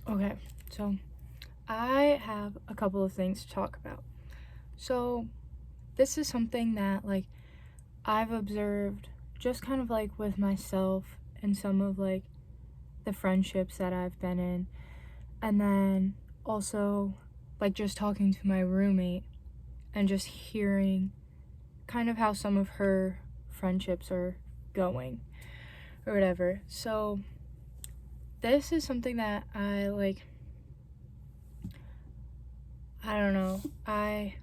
Okay, so I have a couple of things to talk about. So, this is something that, I've observed just kind of with myself and some of the friendships that I've been in. And then also, just talking to my roommate and just hearing kind of how some of her friendships are going or whatever. So, this is something that I don't know. I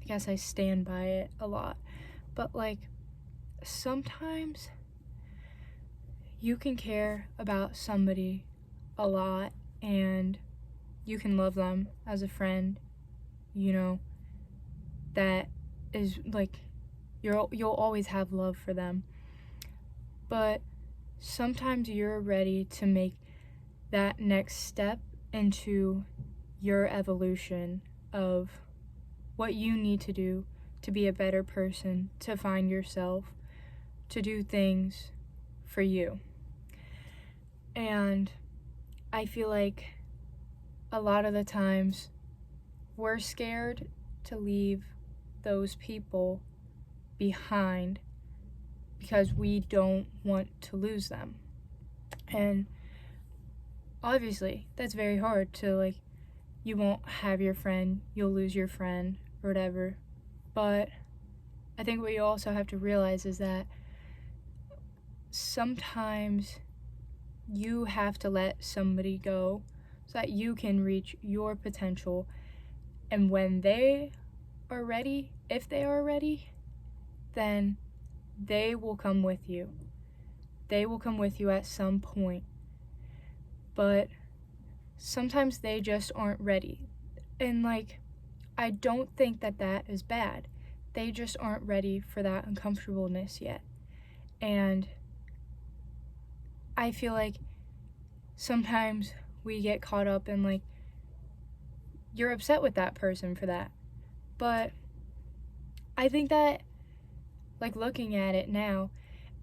guess I stand by it a lot. But sometimes you can care about somebody a lot and you can love them as a friend, you know, that is you'll always have love for them. But sometimes you're ready to make that next step into your evolution of what you need to do to be a better person, to find yourself, to do things for you. And I feel like a lot of the times we're scared to leave those people behind because we don't want to lose them. And obviously, that's very hard to you won't have your friend, you'll lose your friend or whatever. But I think what you also have to realize is that sometimes you have to let somebody go so that you can reach your potential. And when they are ready, if they are ready, then they will come with you. They will come with you at some point. But sometimes they just aren't ready. And I don't think that that is bad. They just aren't ready for that uncomfortableness yet. And I feel like sometimes we get caught up in you're upset with that person for that. But I think that looking at it now,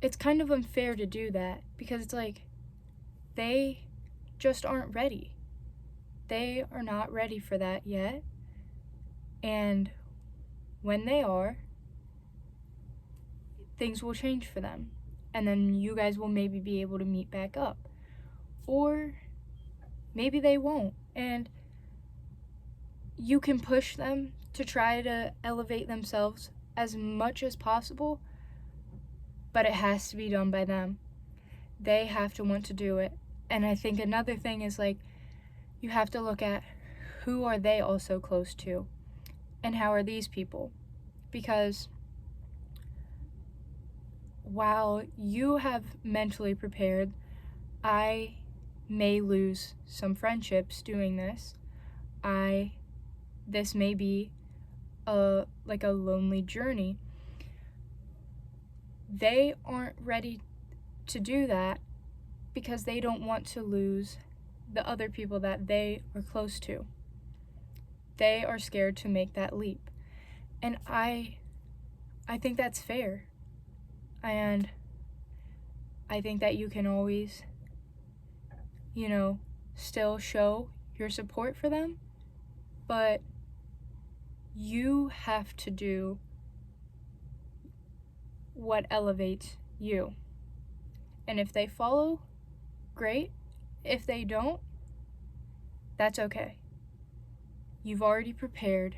it's kind of unfair to do that because it's they just aren't ready. They are not ready for that yet. And when they are, things will change for them. And then you guys will maybe be able to meet back up. Or maybe they won't. And you can push them to try to elevate themselves as much as possible, but it has to be done by them. They have to want to do it. And I think another thing is you have to look at who are they also close to and how are these people? Because while you have mentally prepared, I may lose some friendships doing this. This may be a lonely journey. They aren't ready to do that because they don't want to lose the other people that they are close to. They are scared to make that leap. And I think that's fair. And I think that you can always, still show your support for them, but you have to do what elevates you. And if they follow, great. If they don't, that's okay. You've already prepared.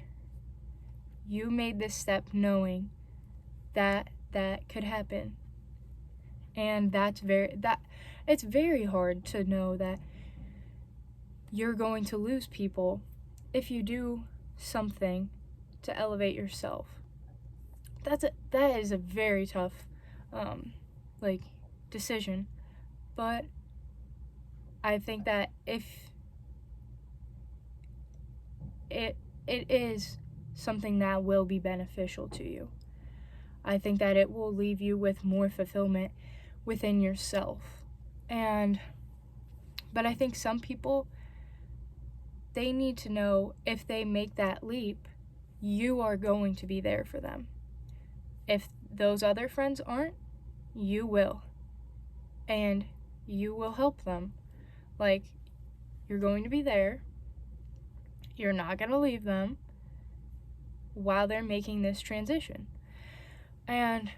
You made this step knowing that that could happen. And it's very hard to know that you're going to lose people if you do something to elevate yourself. That is a very tough decision. But I think that if it is something that will be beneficial to you, I think that it will leave you with more fulfillment within yourself. But I think some people, they need to know if they make that leap, you are going to be there for them. If those other friends aren't, you will. And you will help them. you're going to be there. You're not going to leave them while they're making this transition. But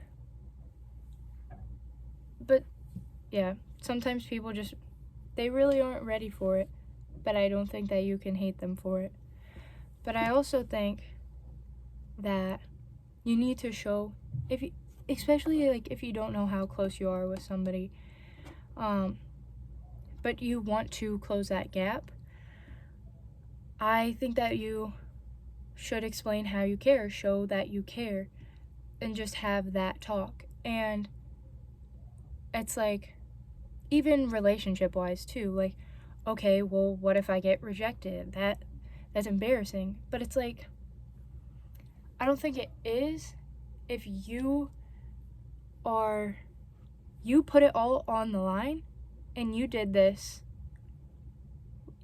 yeah, sometimes people just, they really aren't ready for it, but I don't think that you can hate them for it. But I also think that you need to show, especially like if you don't know how close you are with somebody, but you want to close that gap, I think that you should explain how you care, show that you care, and just have that talk. And it's like, even relationship wise too, like, okay, well, what if I get rejected? That's embarrassing. But it's like, I don't think it is. If you put it all on the line and you did this,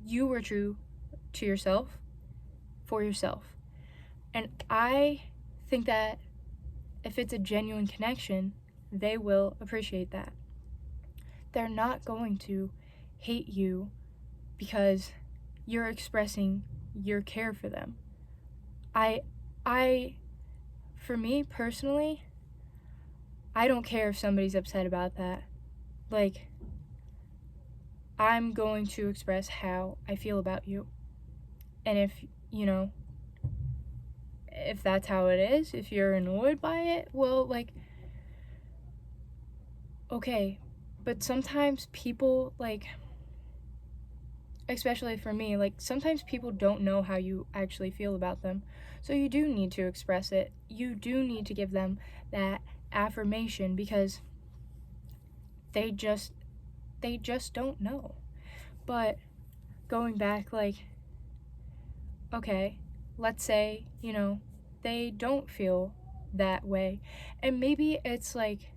you were true to yourself, for yourself. And I think that if it's a genuine connection, they will appreciate that. They're not going to hate you because you're expressing your care for them. For me personally, I don't care if somebody's upset about that. Like, I'm going to express how I feel about you. And if that's how it is, if you're annoyed by it, well, like, okay. But sometimes people, like, especially for me, like, sometimes people don't know how you actually feel about them. So you do need to express it. You do need to give them that affirmation because they just don't know. But going back, like, okay, let's say, they don't feel that way. And maybe it's like,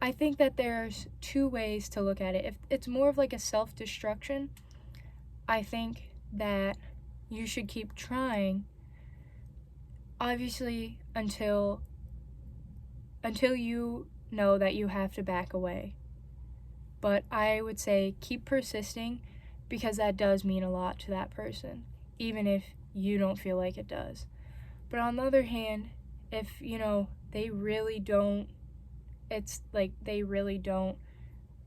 I think that there's two ways to look at it. If it's more of like a self-destruction, I think that you should keep trying, obviously, until you know that you have to back away. But I would say keep persisting because that does mean a lot to that person, even if you don't feel like it does. But on the other hand, if, they really don't, it's like they really don't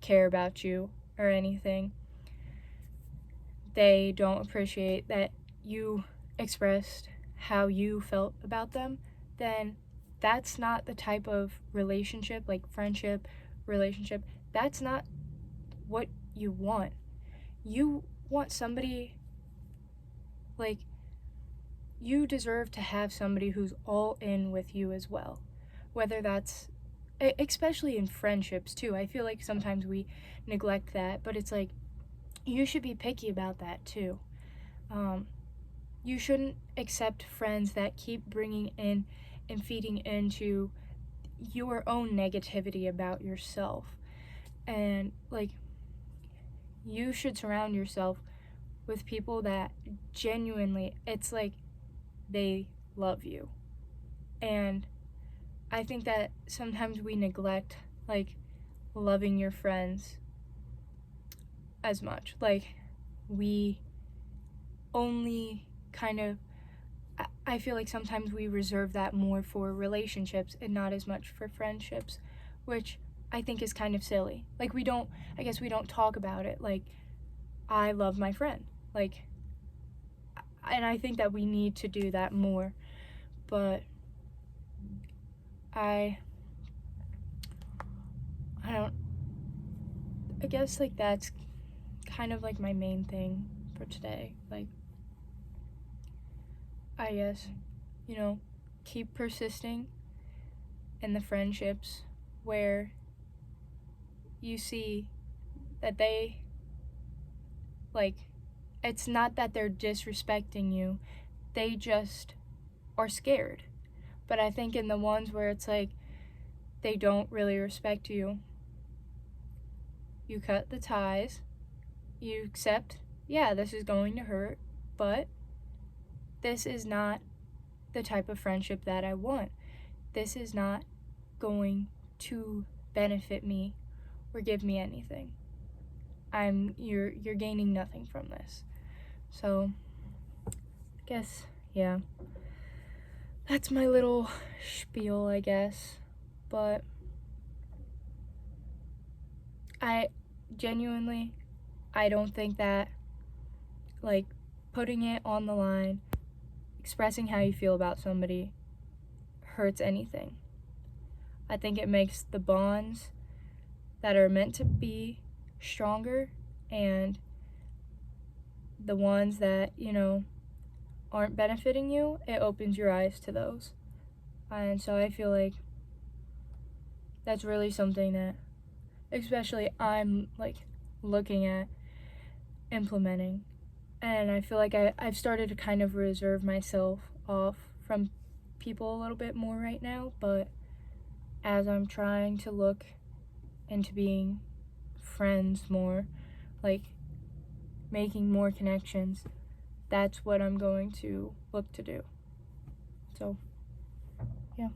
care about you or anything, they don't appreciate that you expressed how you felt about them, then that's not the type of relationship, like friendship, relationship, that's not what you want. You want somebody, like, you deserve to have somebody who's all in with you as well. Whether that's, especially in friendships too, I feel like sometimes we neglect that, but it's like, you should be picky about that too. You shouldn't accept friends that keep bringing in and feeding into your own negativity about yourself. And, like, you should surround yourself with people that genuinely, it's like they love you. And I think that sometimes we neglect, like, loving your friends as much. Like, we only kind of, I feel like sometimes we reserve that more for relationships and not as much for friendships, which I think is kind of silly. Like, we don't talk about it. Like, I love my friend. Like, and I think that we need to do that more. But I guess, like, that's kind of like my main thing for today. Like, I guess, keep persisting in the friendships where you see that they, like, it's not that they're disrespecting you, they just are scared. But I think in the ones where it's like they don't really respect you, you cut the ties, you accept, yeah, this is going to hurt, but this is not the type of friendship that I want. This is not going to benefit me or give me anything. you're gaining nothing from this. So I guess, yeah, that's my little spiel, I guess. But I genuinely, I don't think that, like, putting it on the line, expressing how you feel about somebody hurts anything. I think it makes the bonds that are meant to be stronger, and the ones that, aren't benefiting you, it opens your eyes to those. And so I feel like that's really something that, especially, I'm like looking at implementing. And I feel like I've started to kind of reserve myself off from people a little bit more right now, but as I'm trying to look into being friends more, like making more connections, that's what I'm going to look to do. So, yeah.